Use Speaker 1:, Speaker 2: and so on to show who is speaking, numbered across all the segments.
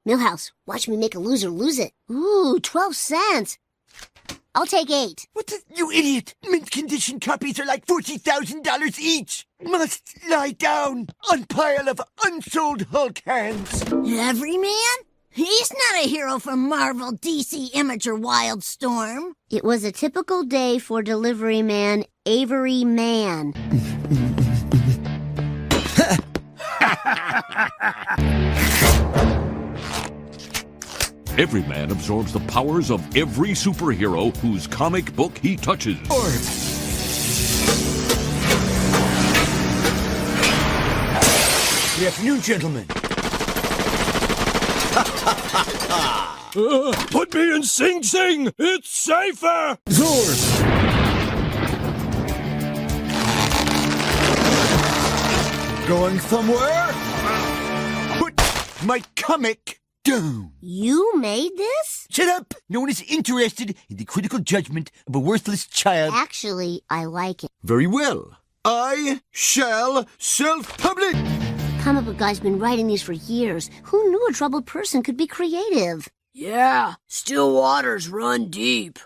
Speaker 1: Millhouse, watch me make a loser lose it. Ooh, 12 cents. I'll take 8.
Speaker 2: What the, you idiot! Mint condition copies are like $40,000 each! Must lie down on pile of unsold Hulk hands!
Speaker 3: Everyman? He's not a hero from Marvel, DC, Image, or Wildstorm.
Speaker 1: It was a typical day for delivery man Avery Mann.
Speaker 4: Every man absorbs the powers of every superhero whose comic book he touches.
Speaker 2: Good afternoon, gentlemen.
Speaker 4: Put me in Sing Sing! It's safer!
Speaker 2: Zord! Going somewhere? Put my comic down.
Speaker 1: You made this?
Speaker 2: Shut up! No one is interested in the critical judgment of a worthless child.
Speaker 1: Actually, I like it.
Speaker 2: Very well. I shall self-publish.
Speaker 1: Comic book guy's been writing these for years. Who knew a troubled person could be creative?
Speaker 5: Yeah, still waters run deep.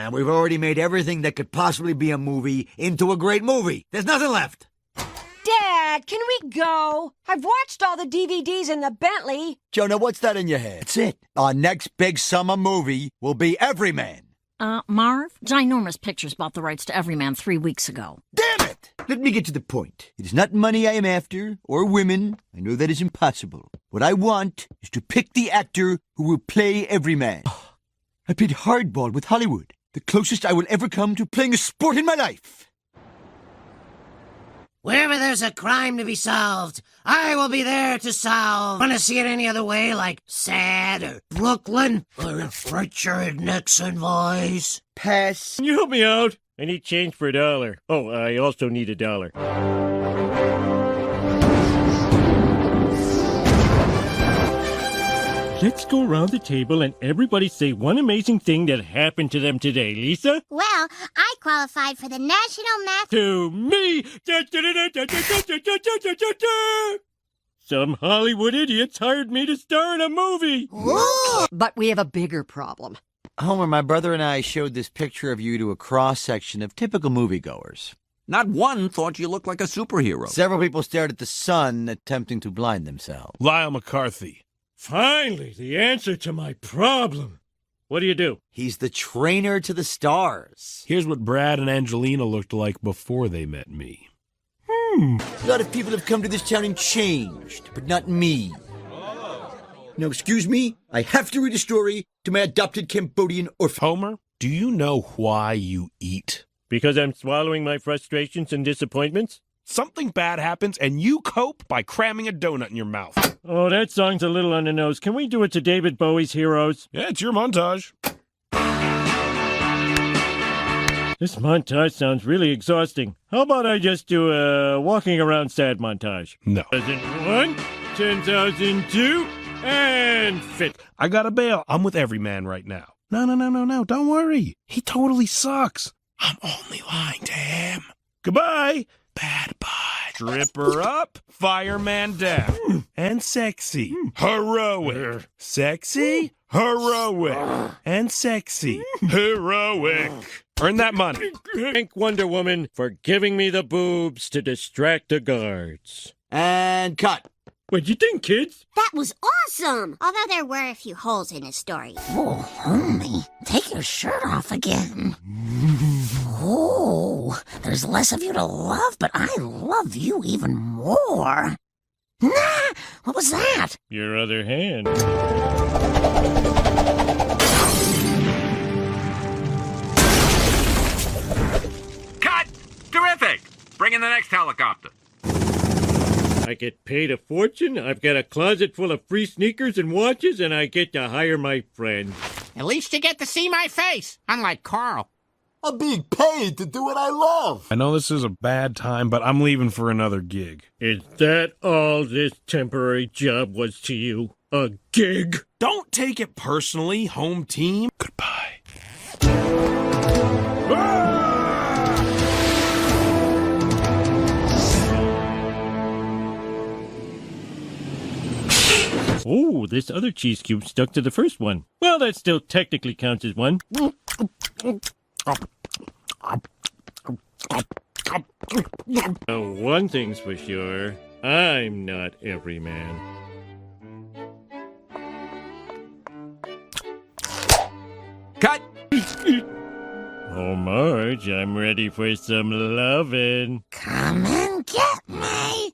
Speaker 2: We've already made everything that could possibly be a movie into a great movie. There's nothing left.
Speaker 6: Dad, can we go? I've watched all the DVDs in the Bentley.
Speaker 2: Jonah, what's that in your head? That's it. Our next big summer movie will be Everyman.
Speaker 3: Marv, Ginormous Pictures bought the rights to Everyman 3 weeks ago.
Speaker 2: Damn it! Let me get to the point. It is not money I am after, or women. I know that is impossible. What I want is to pick the actor who will play Everyman. I played hardball with Hollywood. The closest I will ever come to playing a sport in my life.
Speaker 5: Wherever there's a crime to be solved, I will be there to solve. Want to see it any other way, like Sad or Brooklyn or Richard Nixon voice?
Speaker 2: Pass.
Speaker 7: Can you help me out? I need change for $1. Oh, I also need $1. Let's go around the table and everybody say one amazing thing that happened to them today. Lisa?
Speaker 1: Well, I qualified for the National Math...
Speaker 7: To me! Some Hollywood idiots hired me to star in a movie.
Speaker 6: But we have a bigger problem.
Speaker 2: Homer, my brother and I showed this picture of you to a cross-section of typical moviegoers.
Speaker 4: Not one thought you looked like a superhero.
Speaker 2: Several people stared at the sun, attempting to blind themselves.
Speaker 7: Lyle McCarthy. Finally, the answer to my problem. What do?
Speaker 2: He's the trainer to the stars.
Speaker 8: Here's what Brad and Angelina looked like before they met me.
Speaker 2: A lot of people have come to this town and changed, but not me. Now, excuse me, I have to read a story to my adopted Cambodian orphan.
Speaker 8: Homer, do you know why you eat?
Speaker 7: Because I'm swallowing my frustrations and disappointments?
Speaker 8: Something bad happens and you cope by cramming a donut in your mouth.
Speaker 7: Oh, that song's a little on the nose. Can we do it to David Bowie's Heroes?
Speaker 8: Yeah, it's your montage.
Speaker 7: This montage sounds really exhausting. How about I just do a walking around sad montage?
Speaker 8: No.
Speaker 7: 1001, 10,002, and fit.
Speaker 8: I gotta bail. I'm with Everyman right now. No. Don't worry. He totally sucks. I'm only lying to him. Goodbye. Bad bye. Stripper up, fireman down. And sexy. Heroic. Sexy, heroic. And sexy. Heroic. Earn that money.
Speaker 7: Thank Wonder Woman for giving me the boobs to distract the guards.
Speaker 2: And cut.
Speaker 7: What'd you think, kids?
Speaker 1: That was awesome! Although there were a few holes in his story.
Speaker 3: Oh, homie, take your shirt off again. Oh, there's less of you to love, but I love you even more. Nah, what was that?
Speaker 7: Your other hand.
Speaker 9: Cut! Terrific! Bring in the next helicopter.
Speaker 7: I get paid a fortune, I've got a closet full of free sneakers and watches, and I get to hire my friend.
Speaker 5: At least you get to see my face, unlike Carl.
Speaker 2: I'm being paid to do what I love.
Speaker 8: I know this is a bad time, but I'm leaving for another gig.
Speaker 7: Is that all this temporary job was to you? A gig?
Speaker 8: Don't take it personally, home team. Goodbye.
Speaker 7: Oh, this other cheese cube stuck to the first one. Well, that still technically counts as one. One thing's for sure, I'm not every man.
Speaker 2: Cut!
Speaker 7: Oh, Marge, I'm ready for some lovin'.
Speaker 3: Come and get me.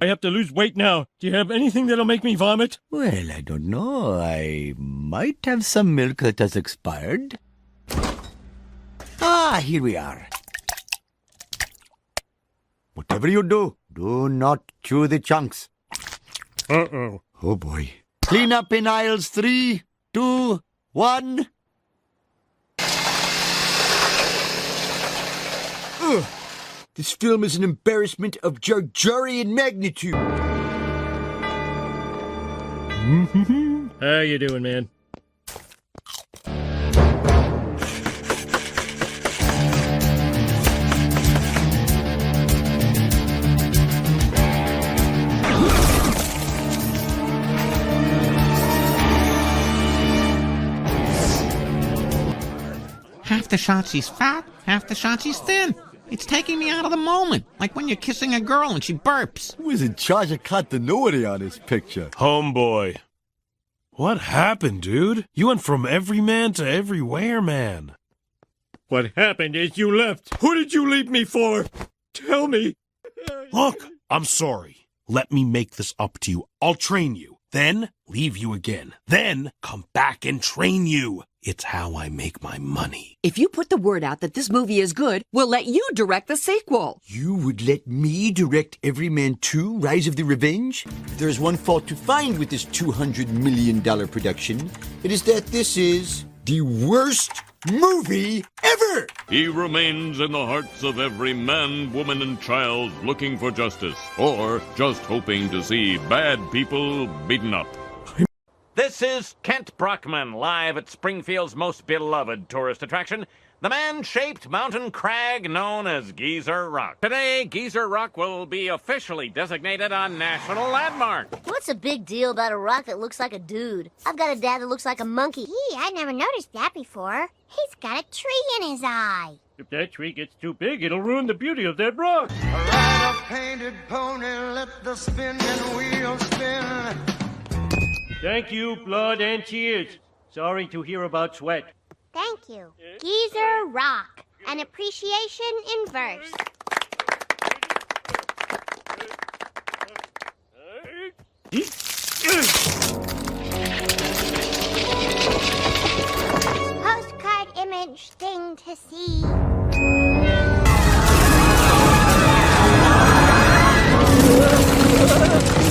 Speaker 7: I have to lose weight now. Do you have anything that'll make me vomit?
Speaker 2: Well, I don't know. I might have some milk that has expired. Ah, here we are. Whatever you do, do not chew the chunks.
Speaker 7: Uh-oh.
Speaker 2: Oh, boy. Clean up in aisles 3, 2, 1. Ugh. This film is an embarrassment of Jarjarian magnitude.
Speaker 7: How you doing, man?
Speaker 3: Half the shot she's fat, half the shot she's thin. It's taking me out of the moment, like when you're kissing a girl and she burps.
Speaker 2: Who is in charge of continuity on this picture?
Speaker 8: Homeboy. What happened, dude? You went from everyman to everywhere man.
Speaker 7: What happened is you left. Who did you leave me for? Tell me.
Speaker 8: Look, I'm sorry. Let me make this up to you. I'll train you. Then leave you again. Then come back and train you. It's how I make my money.
Speaker 10: If you put the word out that this movie is good, we'll let you direct the sequel.
Speaker 2: You would let me direct Everyman 2, Rise of the Revenge? If there's one fault to find with this $200 million production, it is that this is the worst movie ever!
Speaker 4: He remains in the hearts of every man, woman, and child looking for justice, or just hoping to see bad people beaten up.
Speaker 9: This is Kent Brockman, live at Springfield's most beloved tourist attraction, the man-shaped mountain crag known as Geezer Rock. Today, Geezer Rock will be officially designated a national landmark.
Speaker 1: What's the big deal about a rock that looks like a dude? I've got a dad that looks like a monkey.
Speaker 11: Gee, I never noticed that before. He's got a tree in his eye.
Speaker 7: If that tree gets too big, it'll ruin the beauty of that rock.
Speaker 12: Ride a painted pony, let the spinning wheel spin.
Speaker 7: Thank you, blood and tears. Sorry to hear about sweat.
Speaker 11: Thank you. Geezer Rock, an appreciation in verse. Postcard image thing to see.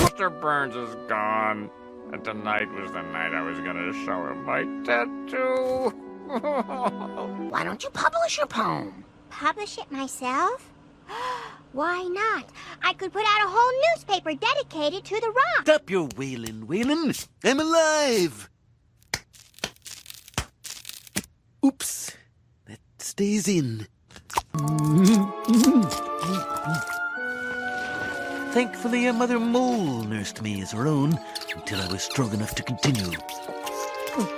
Speaker 9: Mr. Burns is gone, and tonight was the night I was gonna show him my tattoo.
Speaker 3: Why don't you publish your poem?
Speaker 11: Publish it myself? Why not? I could put out a whole newspaper dedicated to the rock.
Speaker 2: Stop your wailing, Waylon. I'm alive. Oops. That stays in. Thankfully, a mother mole nursed me as her own until I was strong enough to continue.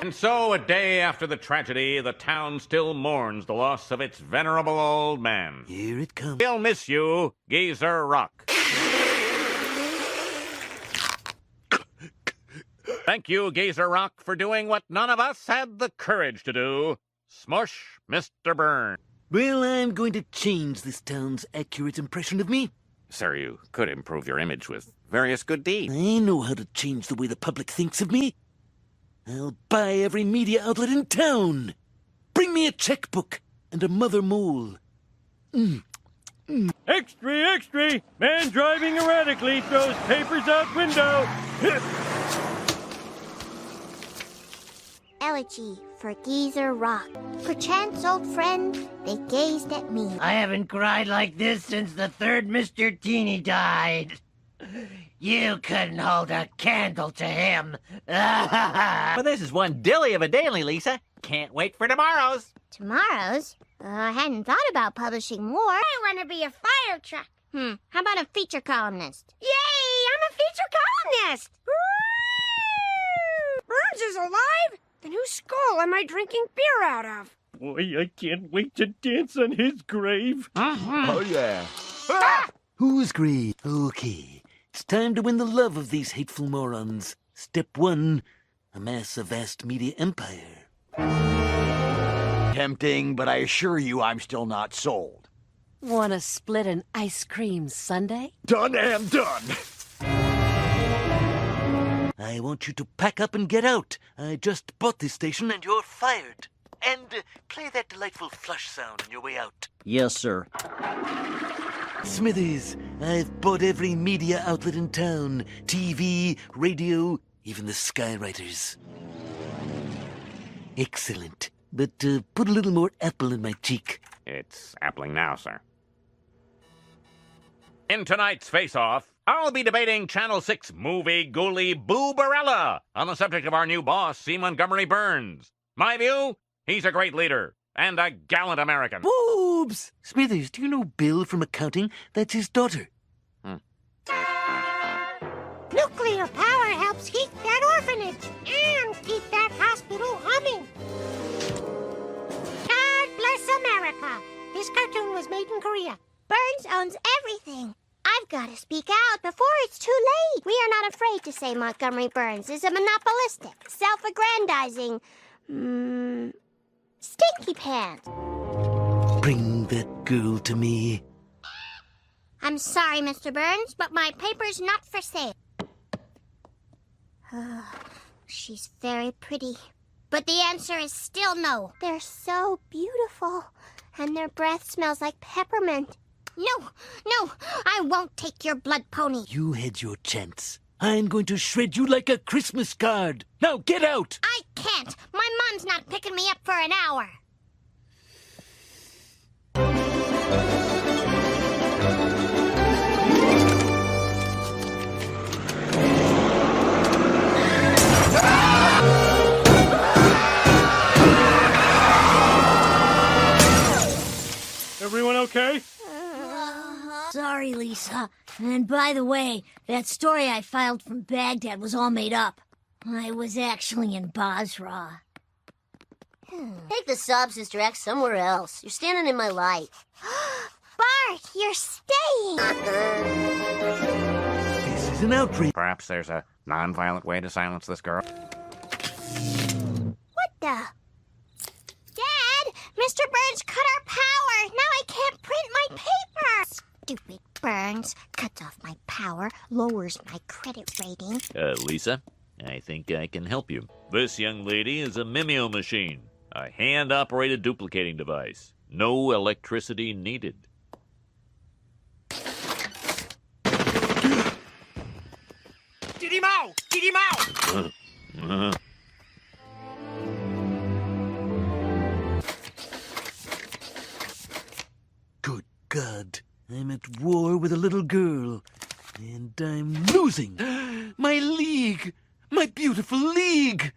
Speaker 9: And so, a day after the tragedy, the town still mourns the loss of its venerable old man.
Speaker 2: Here it comes.
Speaker 9: We'll miss you, Geezer Rock. Thank you, Geezer Rock, for doing what none of us had the courage to do. Smush, Mr. Burns.
Speaker 2: Well, I'm going to change this town's accurate impression of me.
Speaker 9: Sir, you could improve your image with various good deeds.
Speaker 2: I know how to change the way the public thinks of me. I'll buy every media outlet in town. Bring me a checkbook and a mother mole.
Speaker 7: Extra, extra! Man driving erratically throws papers out window.
Speaker 11: Elegy for Geezer Rock. Perchance, old friend, they gazed at me.
Speaker 5: I haven't cried like this since the third Mr. Teeny died. You couldn't hold a candle to him.
Speaker 3: Well, this is one dilly of a daily, Lisa. Can't wait for tomorrow's.
Speaker 11: Tomorrow's? I hadn't thought about publishing more. I want to be a fire truck. How about a feature columnist?
Speaker 6: Yay! I'm a feature columnist! Woo! Burns is alive? Then whose skull am I drinking beer out of?
Speaker 7: Boy, I can't wait to dance on his grave.
Speaker 2: Oh, yeah.
Speaker 3: Who's green? Okay. It's time to win the love of these hateful morons. Step 1, amass a vast media empire.
Speaker 2: Tempting, but I assure you I'm still not sold.
Speaker 10: Want to split an ice cream sundae?
Speaker 2: Done and done.
Speaker 3: I want you to pack up and get out. I just bought this station and you're fired. And play that delightful flush sound on your way out.
Speaker 13: Yes, sir.
Speaker 3: Smithers, I've bought every media outlet in town. TV, radio, even the skywriters. Excellent. But put a little more apple in my cheek.
Speaker 9: It's appling now, sir. In tonight's face-off, I'll be debating Channel 6 movie ghoulie Boo Barella on the subject of our new boss, C. Montgomery Burns. My view? He's a great leader and a gallant American.
Speaker 3: Boobs! Smithers, do you know Bill from accounting? That's his daughter.
Speaker 11: Nuclear power helps heat that orphanage and keep that hospital humming. God bless America. This cartoon was made in Korea. Burns owns everything. I've got to speak out before it's too late. We are not afraid to say Montgomery Burns is a monopolistic, self-aggrandizing, stinky pants.
Speaker 3: Bring that girl to me.
Speaker 11: I'm sorry, Mr. Burns, but my paper's not for sale. She's very pretty. But the answer is still no. They're so beautiful, and their breath smells like peppermint. No, I won't take your blood pony.
Speaker 3: You had your chance. I'm going to shred you like a Christmas card. Now get out!
Speaker 11: I can't. My mom's not picking me up for an hour.
Speaker 7: Everyone okay?
Speaker 1: Sorry, Lisa. And by the way, that story I filed from Baghdad was all made up. I was actually in Basra. Take the sob, Sister X, somewhere else. You're standing in my light.
Speaker 11: Bart, you're staying.
Speaker 3: This is an outrage.
Speaker 9: Perhaps there's a non-violent way to silence this girl.
Speaker 11: What the? Dad, Mr. Burns cut our power. Now I can't print my paper. Stupid Burns. Cuts off my power, lowers my credit rating.
Speaker 4: Lisa, I think I can help you. This young lady is a Mimeo machine, a hand-operated duplicating device. No electricity needed.
Speaker 5: Did him out! Did him out!
Speaker 3: Good God. I'm at war with a little girl. And I'm losing. My league! My beautiful league!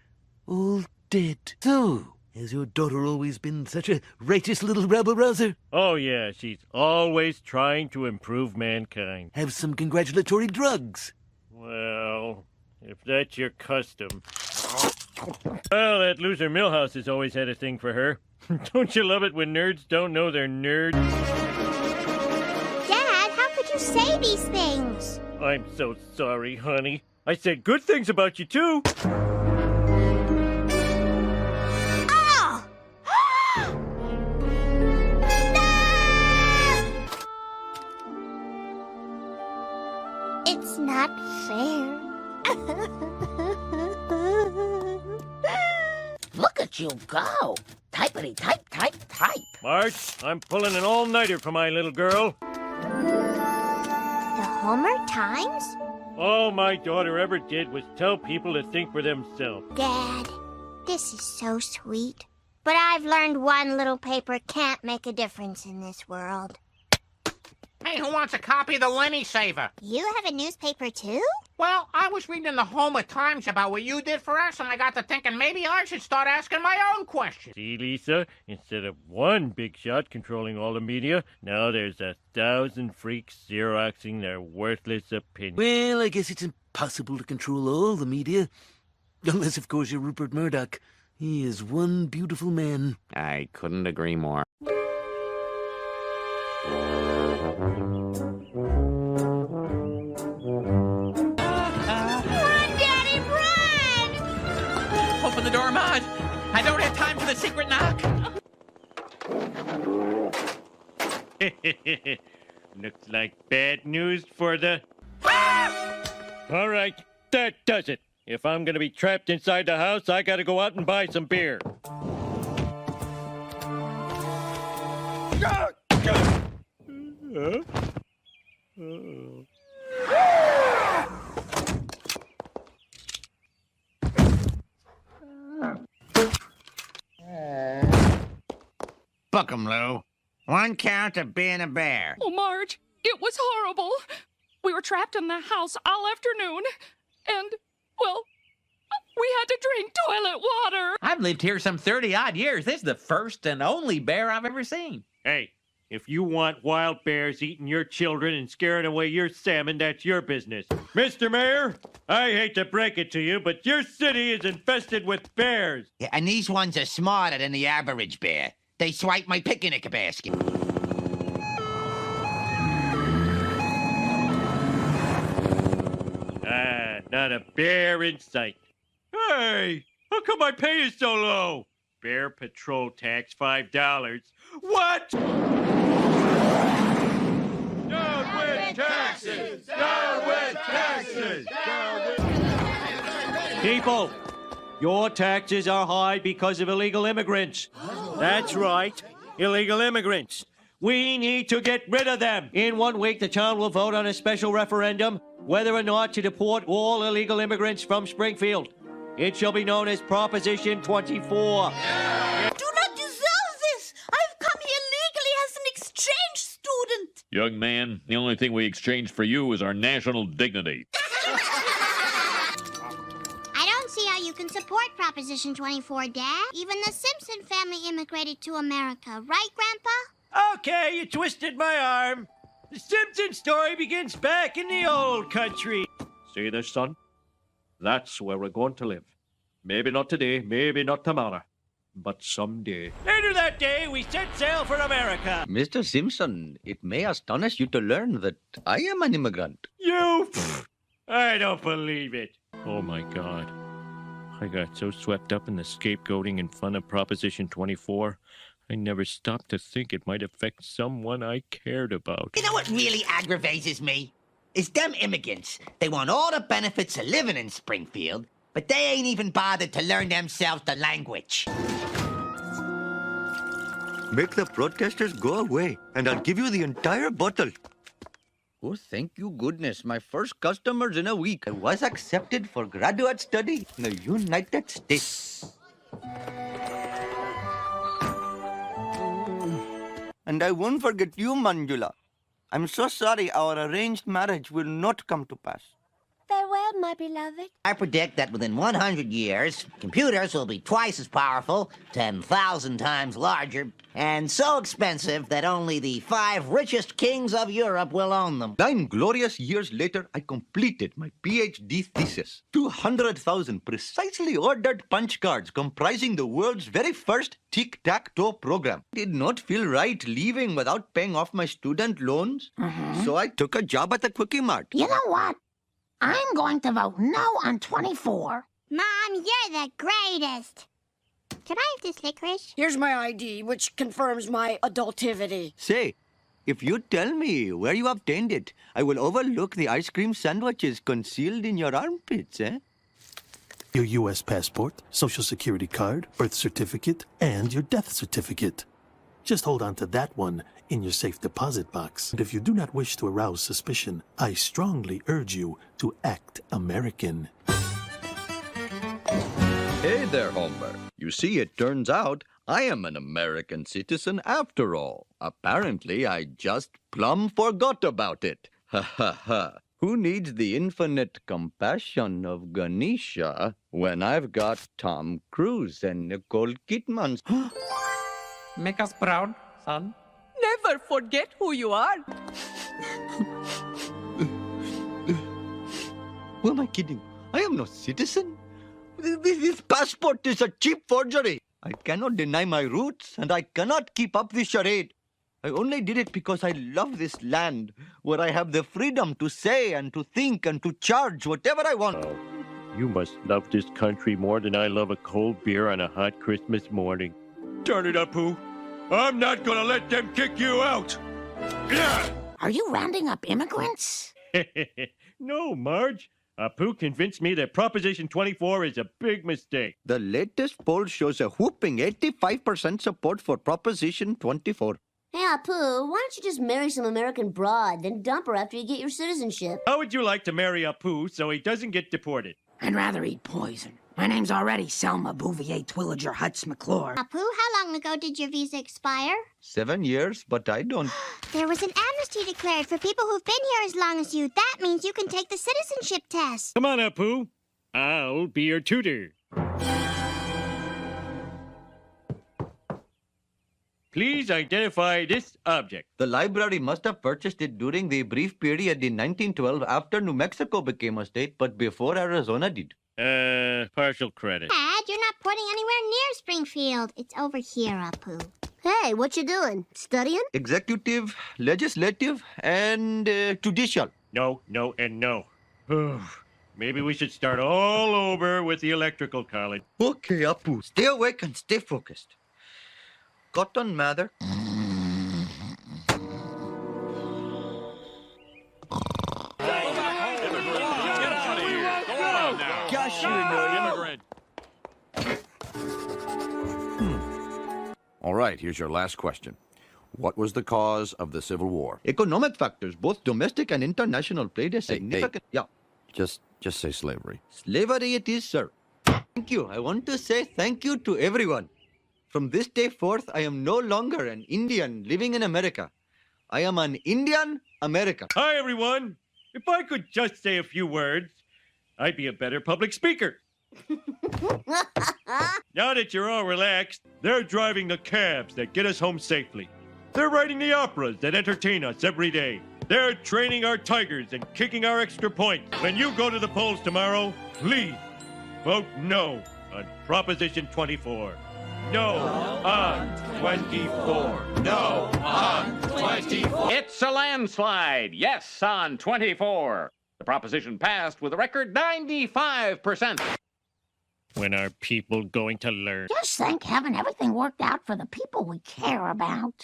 Speaker 3: All dead. So, has your daughter always been such a righteous little rabble-rouser?
Speaker 7: Oh, yeah, she's always trying to improve mankind.
Speaker 3: Have some congratulatory drugs.
Speaker 7: Well, if that's your custom. Well, that loser Milhouse has always had a thing for her. Don't you love it when nerds don't know they're nerds?
Speaker 11: Dad, how could you say these things?
Speaker 7: I'm so sorry, honey. I said good things about you, too.
Speaker 11: Oh! No! It's not fair.
Speaker 5: Look at you go. Typity type.
Speaker 7: March, I'm pulling an all-nighter for my little girl.
Speaker 11: The Homer Times?
Speaker 7: All my daughter ever did was tell people to think for themselves.
Speaker 11: Dad, This is so sweet. But I've learned one little paper can't make a difference in this world.
Speaker 9: Hey, who wants a copy of the Lenny Saver?
Speaker 11: You have a newspaper too?
Speaker 9: Well, I was reading in the Homer Times about what you did for us, and I got to thinking maybe I should start asking my own questions.
Speaker 7: See, Lisa? Instead of one big shot controlling all the media, now there's 1,000 freaks Xeroxing their worthless opinions.
Speaker 3: Well, I guess it's impossible to control all the media. Unless, of course, you're Rupert Murdoch. He is one beautiful man.
Speaker 9: I couldn't agree more.
Speaker 13: Open the door, Maud. I don't have time for the secret knock.
Speaker 7: Looks like bad news for the... All right, that does it. If I'm gonna be trapped inside the house, I gotta go out and buy some beer.
Speaker 9: Book 'em, Lou. One count of being a bear.
Speaker 14: Oh, Marge, it was horrible. We were trapped in the house all afternoon, and, well, we had to drink toilet water.
Speaker 13: I've lived here some 30-odd years. This is the first and only bear I've ever seen.
Speaker 7: Hey, if you want wild bears eating your children and scaring away your salmon, that's your business. Mr. Mayor, I hate to break it to you, but your city is infested with bears.
Speaker 15: Yeah, and these ones are smarter than the average bear. They swipe my picnic basket.
Speaker 7: Not a bear in sight. Hey, how come my pay is so low? Bear patrol tax $5. What? Down with taxes! Down with taxes! Down with... People, your taxes are high because of illegal immigrants. That's right, illegal immigrants. We need to get rid of them. In 1 week, the town will vote on a special referendum whether or not to deport all illegal immigrants from Springfield. It shall be known as Proposition 24.
Speaker 16: Do not dissolve this! I've come here legally as an exchange student!
Speaker 4: Young man, the only thing we exchanged for you is our national dignity.
Speaker 11: I don't see how you can support Proposition 24, Dad. Even the Simpson family immigrated to America, right, Grandpa?
Speaker 7: Okay, you twisted my arm. The Simpson story begins back in the old country. See this, son? That's where we're going to live. Maybe not today, maybe not tomorrow, but someday. Later that day, we set sail for America.
Speaker 2: Mr. Simpson, it may astonish you to learn that I am an immigrant.
Speaker 7: You? I don't believe it. Oh, my God. I got so swept up in the scapegoating and fun of Proposition 24, I never stopped to think it might affect someone I cared about.
Speaker 15: You know what really aggravates me? It's them immigrants. They want all the benefits of living in Springfield, but they ain't even bothered to learn themselves the language.
Speaker 2: Make the protesters go away, and I'll give you the entire bottle.
Speaker 15: Oh, thank you goodness. My first customers in a week. I was accepted for graduate study in the United States. And I won't forget you, Manjula. I'm so sorry our arranged marriage will not come to pass.
Speaker 11: Farewell, my beloved.
Speaker 5: I predict that within 100 years, computers will be twice as powerful, 10,000 times larger, and so expensive that only the 5 richest kings of Europe will own them.
Speaker 2: 9 glorious years later, I completed my PhD thesis. 200,000 precisely ordered punch cards comprising the world's very first tic-tac-toe program. Did not feel right leaving without paying off my student loans. So I took a job at the Quickie Mart.
Speaker 17: You know what? I'm going to vote no on 24.
Speaker 11: Mom, you're the greatest. Can I have this licorice?
Speaker 6: Here's my ID, which confirms my adultivity.
Speaker 2: Say, if you tell me where you obtained it, I will overlook the ice cream sandwiches concealed in your armpits, eh?
Speaker 18: Your U.S. passport, social security card, birth certificate, and your death certificate. Just hold on to that one in your safe deposit box. And if you do not wish to arouse suspicion, I strongly urge you to act American.
Speaker 19: Hey there, Homer. You see, it turns out I am an American citizen after all. Apparently, I just plumb forgot about it. Ha ha ha. Who needs the infinite compassion of Ganesha when I've got Tom Cruise and Nicole Kidman?
Speaker 13: Make us proud, son.
Speaker 10: Never forget who you are.
Speaker 2: Who am I kidding? I am no citizen. This passport is a cheap forgery. I cannot deny my roots, and I cannot keep up this charade. I only did it because I love this land, where I have the freedom to say and to think and to charge whatever I want.
Speaker 7: Oh, you must love this country more than I love a cold beer on a hot Christmas morning. Turn it up, Pooh. I'm not gonna let them kick you out.
Speaker 17: Are you rounding up immigrants?
Speaker 7: No, Marge. Pooh convinced me that Proposition 24 is a big mistake.
Speaker 2: The latest poll shows a whooping 85% support for Proposition 24.
Speaker 1: Hey, Apu, why don't you just marry some American broad, then dump her after you get your citizenship?
Speaker 7: How would you like to marry Pooh so he doesn't get deported?
Speaker 17: I'd rather eat poison. My name's already Selma Bouvier Twilliger Hutz McClure.
Speaker 11: Apu, how long ago did your visa expire?
Speaker 2: 7 years, but I don't.
Speaker 11: There was an amnesty declared for people who've been here as long as you. That means you can take the citizenship test.
Speaker 7: Come on, Pooh. I'll be your tutor. Please identify this object.
Speaker 2: The library must have purchased it during the brief period in 1912 after New Mexico became a state, but before Arizona did.
Speaker 7: Partial credit.
Speaker 11: Dad, you're not pointing anywhere near Springfield. It's over here, Apu.
Speaker 1: Hey, what you doing? Studying?
Speaker 2: Executive, legislative, and judicial.
Speaker 7: No, no, and no. Maybe we should start all over with the electrical college.
Speaker 2: Okay, Apu, stay awake and stay focused. Cotton Mather.
Speaker 7: Gosh, you're an immigrant.
Speaker 19: All right, here's your last question. What was the cause of the Civil War?
Speaker 2: Economic factors, both domestic and international, played a significant...
Speaker 19: Yeah. Just say slavery.
Speaker 2: Slavery it is, sir. Thank you. I want to say thank you to everyone. From this day forth, I am no longer an Indian living in America. I am an Indian American.
Speaker 7: Hi, everyone. If I could just say a few words, I'd be a better public speaker. Now that you're all relaxed, they're driving the cabs that get us home safely. They're writing the operas that entertain us every day. They're training our tigers and kicking our extra points. When you go to the polls tomorrow, please vote no on Proposition 24. No on 24. No on 24.
Speaker 9: It's a landslide. Yes on 24. The proposition passed with a record 95%.
Speaker 7: When are people going to learn?
Speaker 17: Just thank heaven everything worked out for the people we care about.